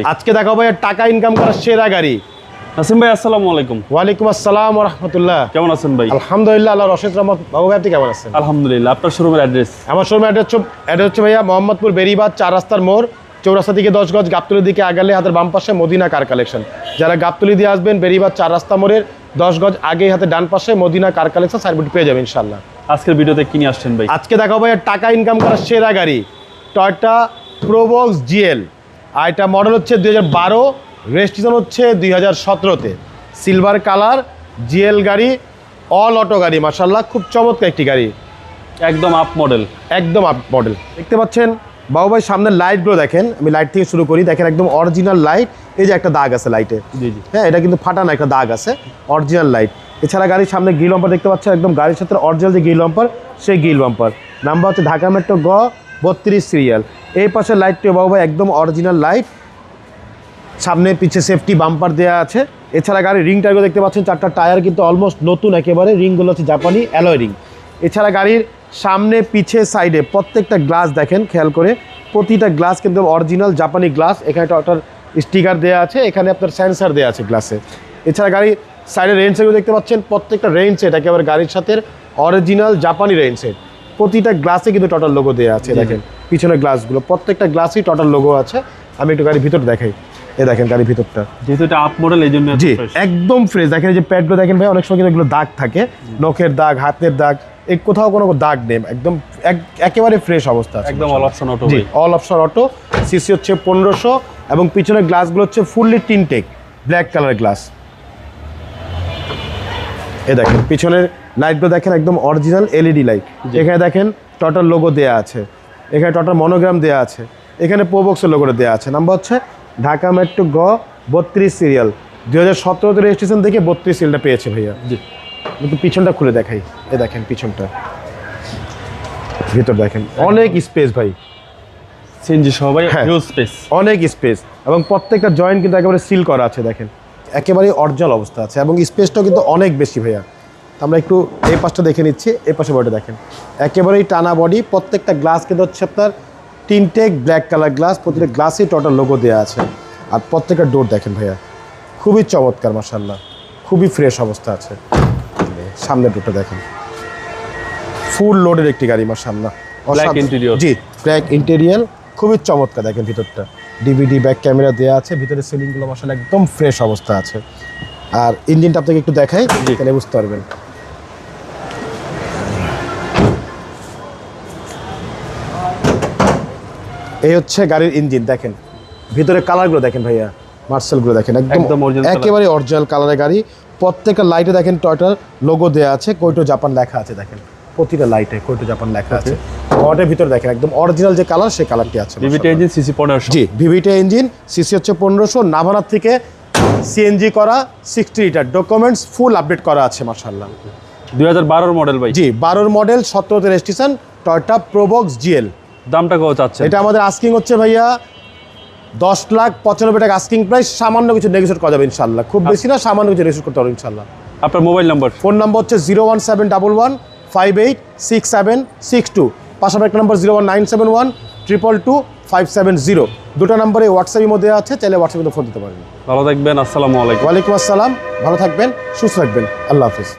আজকে দেখাবো টাকা ইনকাম করার সেরা গাড়ি। নাসিম ভাই আসসালামু আলাইকুম। ওয়ালাইকুম আসসালাম ওয়া রাহমাতুল্লাহ। কেমন আছেন ভাই? আলহামদুলিল্লাহ, আল্লাহর অশেষ রহমত। বাবু ভাই আপনি কেমন আছেন? আলহামদুলিল্লাহ। আপনার শোরুমের অ্যাড্রেস? আমার শোরুমের অ্যাড্রেস হচ্ছে ভাইয়া মোহাম্মদপুর বেরিবাদ 4 রাস্তার মোড়, চৌরাস্তা থেকে 10 গজ, গাবতলী দিকে আগালে হাতের বাম পাশে মদিনা কার কালেকশন। যারা গাবতলী দিয়ে আসবেন বেরিবাদ 4 রাস্তা মোড়ের 10 গজ আগেই হাতে ডান পাশে মদিনা কার কালেকশন সাইনবোর্ড পেয়ে যাবেন ইনশাআল্লাহ। আজকের ভিডিওতে কি নিয়ে আসছেন ভাই? আজকে দেখাবো ভাইয়া টাকা ইনকাম করার সেরা গাড়ি টয়োটা প্রোবক্স জিএল। আর এটা মডেল হচ্ছে 2012, রেজিস্ট্রেশন হচ্ছে 2017-তে। সিলভার কালার জিএল গাড়ি, অল অটো গাড়ি, মাশাআল্লাহ খুব চমৎকার একটি গাড়ি, একদম আপ মডেল। একদম আপ মডেল। দেখতে পাচ্ছেন বাবু ভাই সামনের লাইটগুলো দেখেন, আমি লাইট থেকে শুরু করি। দেখেন একদম অরিজিনাল লাইট, এই যে একটা দাগ আছে লাইটে, জি জি হ্যাঁ এটা কিন্তু ফাটানো একটা দাগ আছে, অরিজিনাল লাইট। এছাড়া গাড়ির সামনে গ্রিল বাম্পার দেখতে পাচ্ছেন, একদম গাড়ির সাথে অরিজিনাল যে গ্রিল বাম্পার সেই গ্রিল বাম্পার। নাম্বার হচ্ছে ঢাকা মেট্রো গ 32 সিরিয়াল। এই পাশে লাইটটিও বাবু ভাই একদম অরিজিনাল লাইট, সামনে পিছে সেফটি বাম্পার দেওয়া আছে। এছাড়া গাড়ির রিং টায়ারগুলো দেখতে পাচ্ছেন, 4টা টায়ার কিন্তু অলমোস্ট নতুন একেবারে, রিংগুলো হচ্ছে জাপানি অ্যালয় রিং। এছাড়া গাড়ির সামনে পিছে সাইডে প্রত্যেকটা গ্লাস দেখেন খেয়াল করে, প্রতিটা গ্লাস কিন্তু অরিজিনাল জাপানি গ্লাস। এখানে টয়োটার স্টিকার দেওয়া আছে, এখানে আপনার সেন্সার দেওয়া আছে গ্লাসে। এছাড়া গাড়ির সাইডের রেইন সেটগুলো দেখতে পাচ্ছেন, প্রত্যেকটা রেইন সেট একেবারে গাড়ির সাথে অরিজিনাল জাপানি রেইন সেট। প্রতিটা গ্লাসে কিন্তু টয়োটার লোগো দেওয়া আছে। দেখেন পিছনের গ্লাসগুলো, প্রত্যেকটা গ্লাসেই টয়োটার লোগো আছে। আমি একটু গাড়ির ভিতর দেখাই, এ দেখেন গাড়ির ভিতরটা, যেহেতু এটা আপ মডেল এই জন্য জি একদম ফ্রেশ। দেখেন এই যে প্যাডগুলো দেখেন ভাই, অনেক সময় কিন্তু এগুলো দাগ থাকে, নখের দাগ, হাতের দাগ, এই কোথাও কোনো দাগ নেই, একদম একেবারে ফ্রেশ অবস্থা আছে। একদম অল অপশন অটো। জি অল অপশন অটো। সিসি হচ্ছে 1500 এবং পিছনের গ্লাসগুলো হচ্ছে ফুললি টিনটেক ব্ল্যাক কালারের গ্লাস। এ দেখেন পিছনের লাইটগুলো দেখেন একদম অরিজিনাল এলইডি লাইট। এখানে দেখেন টয়োটার লোগো দেওয়া আছে, এখানে টয়োটার মনোগ্রাম দেওয়া আছে, এখানে প্রোবক্সের লোগোটা দেওয়া আছে। নাম্বার হচ্ছে ঢাকা মেট্রো গ 32 সিরিয়াল। 2017-তে রেজিস্ট্রেশন থেকে 32 সিরিয়ালটা পেয়েছে ভাইয়া। জি কিন্তু পিছনটা খুলে দেখাই, এ দেখেন পিছনটা, ভিতর দেখেন অনেক স্পেস ভাই, সিএনজি সহ ভাই, হিউজ স্পেস, অনেক স্পেস এবং প্রত্যেকটা জয়েন্ট কিন্তু একেবারে সিল করা আছে। দেখেন একেবারে অরিজিনাল অবস্থা আছে এবং স্পেসটাও কিন্তু অনেক বেশি ভাইয়া। আমরা একটু এই পাশটা দেখে নিচ্ছি, এই পাশে বডিটা দেখেন একেবারেই টানা বডি। প্রত্যেকটা গ্লাস কিন্তু হচ্ছে আপনার টিনটেক ব্ল্যাক কালার গ্লাস, প্রতিটা গ্লাসেই টয়োটার লোগো দেওয়া আছে। আর প্রত্যেকটা ডোর দেখেন ভাইয়া, খুবই চমৎকার মাশাআল্লাহ, খুবই ফ্রেশ অবস্থা আছে। সামনের ডোরটা দেখেন, ফুল লোডের একটি গাড়ি মাশাআল্লাহ। ব্ল্যাক ইন্টেরিয়র, জি ব্ল্যাক ইন্টেরিয়র, খুবই চমৎকার। দেখেন ভিতরটা ডিভিডি ব্যাক ক্যামেরা দেওয়া আছে, ভিতরে সিলিংগুলো মাশাআল্লাহ একদম ফ্রেশ অবস্থা আছে। আর ইঞ্জিনটা আপনাকে একটু দেখাই, তাহলে বুঝতে পারবেন। এই হচ্ছে গাড়ির ইঞ্জিন, দেখেন ভিতরে কালারগুলো দেখেন ভাইয়া, মার্সেলগুলো দেখেন একদম একেবারে অরিজিনাল কালারের গাড়ি। প্রত্যেকটা লাইটে দেখেন টয়োটার লোগো দেওয়া আছে, কোইটো জাপান লেখা আছে। দেখেন প্রতিটা লাইটে কোইটো জাপান লেখা আছে। ওটার ভিতরে দেখেন একদম অরিজিনাল যে কালার সেই কালারটি আছে। VVT engine, CC 1500। জি ভিভিটি ইঞ্জিন, সিসি হচ্ছে 1500, নাভানার থেকে সিএনজি করা, 60 লিটার, ডকুমেন্টস ফুল আপডেট করা আছে মাশাআল্লাহ। 2012 মডেল ভাই? জি 12 মডেল, 17-তে রেজিস্ট্রেশন, টয়োটা প্রোবক্স জিএল। দামটা কত চাচ্ছেন? এটা আমাদের আস্কিং হচ্ছে ভাইয়া 10,95,000 টাকা আস্কিং প্রাইস। সামান্য কিছু নেগোশিয়েট করা যাবে ইনশাআল্লাহ, খুব বেশি না, সামান্য কিছু নেগোশিয়েট করতে পারবো ইনশাআল্লাহ। আপনার মোবাইল নাম্বার? ফোন নাম্বার হচ্ছে 01711586762, পাশাপাশি একটা নাম্বার 01971222570। দুটো নাম্বারে হোয়াটসঅ্যাপের মধ্যে আছে, চাইলে হোয়াটসঅ্যাপে ফোন দিতে পারেন। ভালো থাকবেন, আসসালামু আলাইকুম। ওয়ালাইকুম আসসালাম, ভালো থাকবেন, সুস্থ থাকবেন, আল্লাহ হাফিজ।